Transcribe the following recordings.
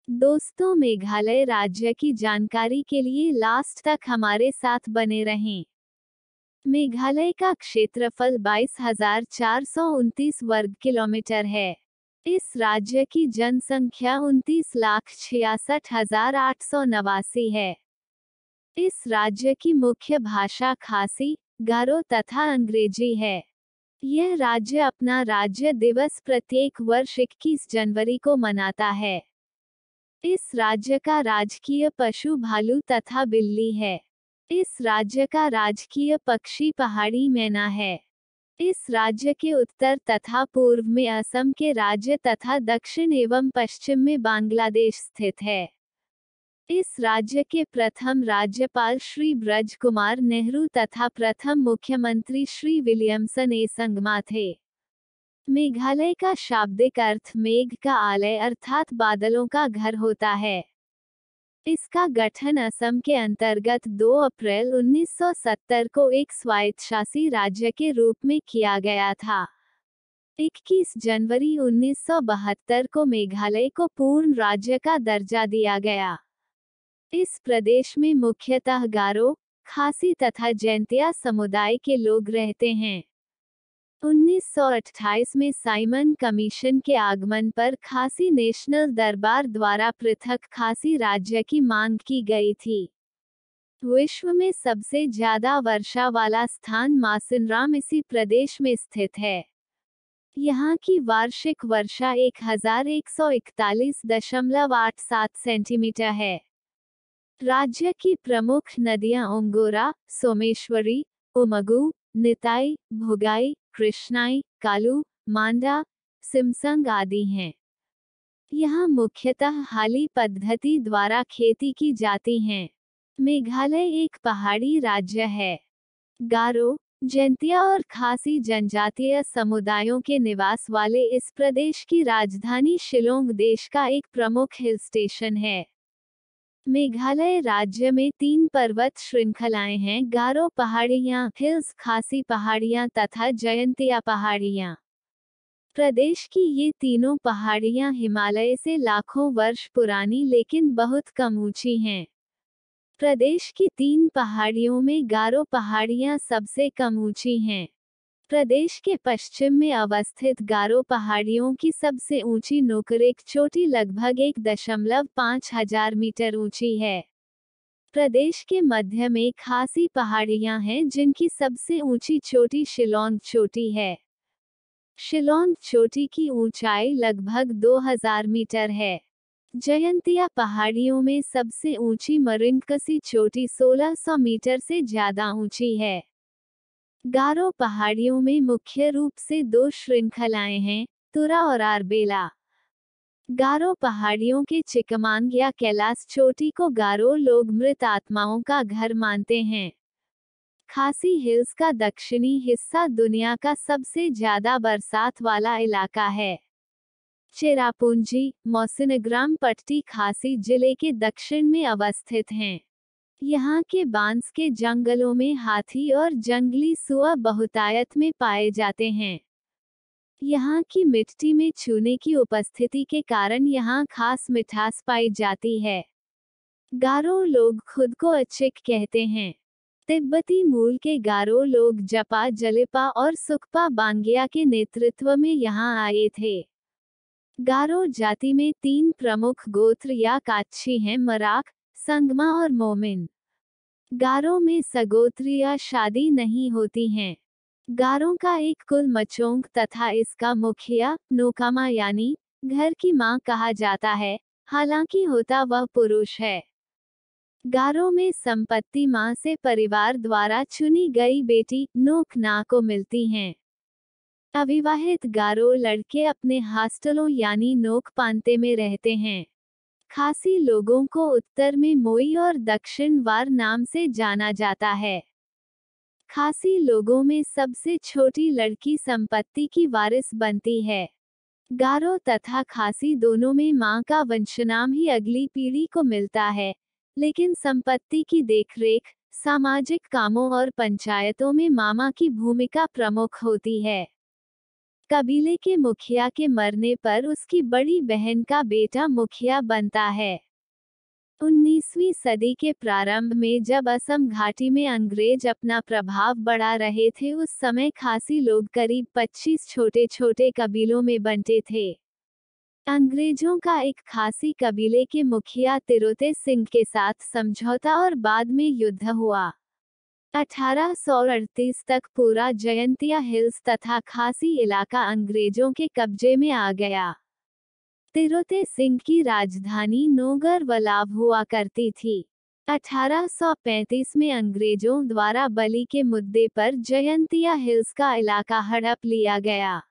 दोस्तों, मेघालय राज्य की जानकारी के लिए लास्ट तक हमारे साथ बने रहें। मेघालय का क्षेत्रफल 22,429 वर्ग किलोमीटर है। इस राज्य की जनसंख्या 29,66,889 है। इस राज्य की मुख्य भाषा खासी, गारो तथा अंग्रेजी है। यह राज्य अपना राज्य दिवस प्रत्येक वर्ष 21 जनवरी को मनाता है। इस राज्य का राजकीय पशु भालू तथा बिल्ली है। इस राज्य का राजकीय पक्षी पहाड़ी मैना है। इस राज्य के उत्तर तथा पूर्व में असम के राज्य तथा दक्षिण एवं पश्चिम में बांग्लादेश स्थित है। इस राज्य के प्रथम राज्यपाल श्री ब्रज कुमार नेहरू तथा प्रथम मुख्यमंत्री श्री विलियमसन ए संगमा थे। मेघालय का शाब्दिक अर्थ मेघ का आलय अर्थात बादलों का घर होता है। इसका गठन असम के अंतर्गत 2 अप्रैल 1970 को एक स्वायत्तशासी राज्य के रूप में किया गया था। 21 जनवरी 1972 को मेघालय को पूर्ण राज्य का दर्जा दिया गया। इस प्रदेश में मुख्यतः गारो, खासी तथा जैंतिया समुदाय के लोग रहते हैं। 1928 में साइमन कमीशन के आगमन पर खासी नेशनल दरबार द्वारा पृथक खासी राज्य की मांग की गई थी। विश्व में सबसे ज्यादा वर्षा वाला स्थान मासिनराम इसी प्रदेश में स्थित है। यहाँ की वार्षिक वर्षा 1141.87 सेंटीमीटर है। राज्य की प्रमुख नदियां ओंगोरा, सोमेश्वरी, उमगू, निताई, भुगाई, कृष्णाई, कालू, मांडा, सिमसंग आदि हैं। यहाँ मुख्यतः हाली पद्धति द्वारा खेती की जाती हैं। मेघालय एक पहाड़ी राज्य है। गारो, जैंतिया और खासी जनजातीय समुदायों के निवास वाले इस प्रदेश की राजधानी शिलोंग देश का एक प्रमुख हिल स्टेशन है। मेघालय राज्य में 3 पर्वत श्रृंखलाएं हैं: गारो पहाड़ियां, हिल्स खासी पहाड़ियां तथा जयंतिया पहाड़ियां। प्रदेश की ये तीनों पहाड़ियां हिमालय से लाखों वर्ष पुरानी लेकिन बहुत कम ऊंची हैं। प्रदेश की 3 पहाड़ियों में गारो पहाड़ियां सबसे कम ऊंची हैं। प्रदेश के पश्चिम में अवस्थित गारो पहाड़ियों की सबसे ऊंची नोकरेक चोटी लगभग 1.5 हजार मीटर ऊंची है। प्रदेश के मध्य में खासी पहाड़ियां हैं जिनकी सबसे ऊंची चोटी शिलोंग चोटी है। शिलोंग चोटी की ऊंचाई लगभग 2000 मीटर है। जयंतिया पहाड़ियों में सबसे ऊंची मरिंकसी चोटी 1600 मीटर से ज्यादा ऊंची है। गारो पहाड़ियों में मुख्य रूप से 2 श्रृंखलाएं हैं, तुरा और आरबेला। गारो पहाड़ियों के चिकमांग या कैलाश चोटी को गारो लोग मृत आत्माओं का घर मानते हैं। खासी हिल्स का दक्षिणी हिस्सा दुनिया का सबसे ज्यादा बरसात वाला इलाका है। चेरापूंजी, मौसिनग्राम पट्टी खासी जिले के दक्षिण में अवस्थित हैं। यहाँ के बांस के जंगलों में हाथी और जंगली सुअर बहुतायत में पाए जाते हैं। यहाँ की मिट्टी में चूने की उपस्थिति के कारण यहाँ खास मिठास पाई जाती है। गारो लोग खुद को अचिक कहते हैं। तिब्बती मूल के गारो लोग जपा जलिपा और सुकपा बांग्या के नेतृत्व में यहाँ आए थे। गारो जाति में 3 प्रमुख गोत्र या काच्छी हैं: मराक, संगमा और मोमिन। गारो में सगोत्रीय शादी नहीं होती हैं। गारों का एक कुल मचोंग तथा इसका मुखिया नोकामा यानी घर की मां कहा जाता है, हालांकि होता वह पुरुष है। गारों में संपत्ति मां से परिवार द्वारा चुनी गई बेटी नोक ना को मिलती हैं। अविवाहित गारो लड़के अपने हॉस्टलों यानी नोक पांते में रहते हैं। खासी लोगों को उत्तर में मोई और दक्षिण वार नाम से जाना जाता है। खासी लोगों में सबसे छोटी लड़की संपत्ति की वारिस बनती है। गारो तथा खासी दोनों में मां का वंशनाम ही अगली पीढ़ी को मिलता है, लेकिन संपत्ति की देखरेख, सामाजिक कामों और पंचायतों में मामा की भूमिका प्रमुख होती है। कबीले के मुखिया के मरने पर उसकी बड़ी बहन का बेटा मुखिया बनता है। 19वीं सदी के प्रारंभ में जब असम घाटी में अंग्रेज अपना प्रभाव बढ़ा रहे थे, उस समय खासी लोग करीब 25 छोटे छोटे कबीलों में बंटे थे। अंग्रेजों का एक खासी कबीले के मुखिया तिरुते सिंह के साथ समझौता और बाद में युद्ध हुआ। 1838 तक पूरा जयंतिया हिल्स तथा खासी इलाका अंग्रेजों के कब्जे में आ गया। तिरुते सिंह की राजधानी नोगरवलाव हुआ करती थी। 1835 में अंग्रेजों द्वारा बलि के मुद्दे पर जयंतिया हिल्स का इलाका हड़प लिया गया।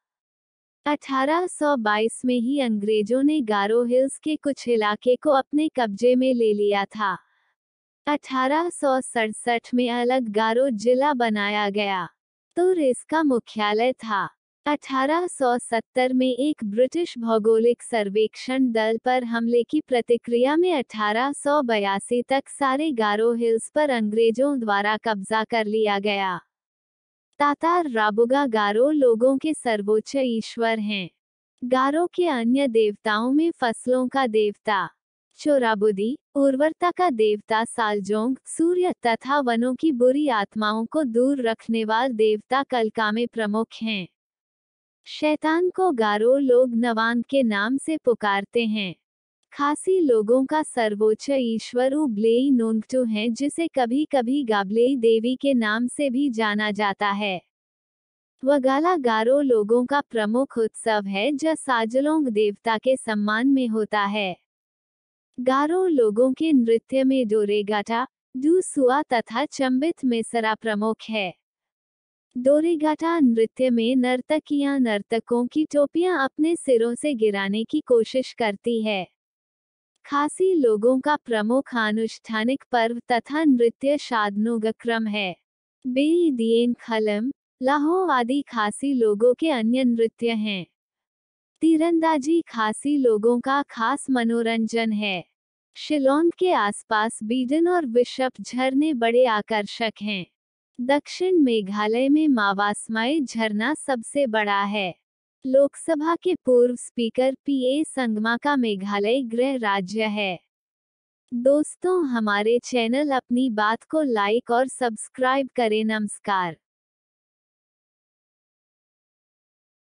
1822 में ही अंग्रेजों ने गारो हिल्स के कुछ इलाके को अपने कब्जे में ले लिया था। 1867 में अलग गारो जिला बनाया गया, तो इसका मुख्यालय था। 1870 में एक ब्रिटिश भौगोलिक सर्वेक्षण दल पर हमले की प्रतिक्रिया में 1882 तक सारे गारो हिल्स पर अंग्रेजों द्वारा कब्जा कर लिया गया। तातार राबुगा गारो लोगों के सर्वोच्च ईश्वर हैं। गारो के अन्य देवताओं में फसलों का देवता चोराबुदी, उर्वरता का देवता सालजोंग, सूर्य तथा वनों की बुरी आत्माओं को दूर रखने वाले देवता कलकामे प्रमुख हैं। शैतान को गारो लोग नवांग के नाम से पुकारते हैं। खासी लोगों का सर्वोच्च ईश्वर उब्लेई नोंगटू है, जिसे कभी कभी गाब्लेई देवी के नाम से भी जाना जाता है। वगाला गारो लोगों का प्रमुख उत्सव है, जो साजलोंग देवता के सम्मान में होता है। गारो लोगों के नृत्य में डोरेगाटा, डूसुआ तथा चंबित मेसरा प्रमुख है। डोरेगाटा नृत्य में नर्तकियां नर्तकों की टोपियां अपने सिरों से गिराने की कोशिश करती है। खासी लोगों का प्रमुख अनुष्ठानिक पर्व तथा नृत्य शादनुगक्रम है। बेई दिएन खलम, लाहो आदि खासी लोगों के अन्य नृत्य हैं। तीरंदाजी खासी लोगों का खास मनोरंजन है। शिलोंग के आसपास बीडन और बिशप झरने बड़े आकर्षक हैं। दक्षिण मेघालय में मावास्माई झरना सबसे बड़ा है। लोकसभा के पूर्व स्पीकर पीए संगमा का मेघालय गृह राज्य है। दोस्तों, हमारे चैनल अपनी बात को लाइक और सब्सक्राइब करें। नमस्कार।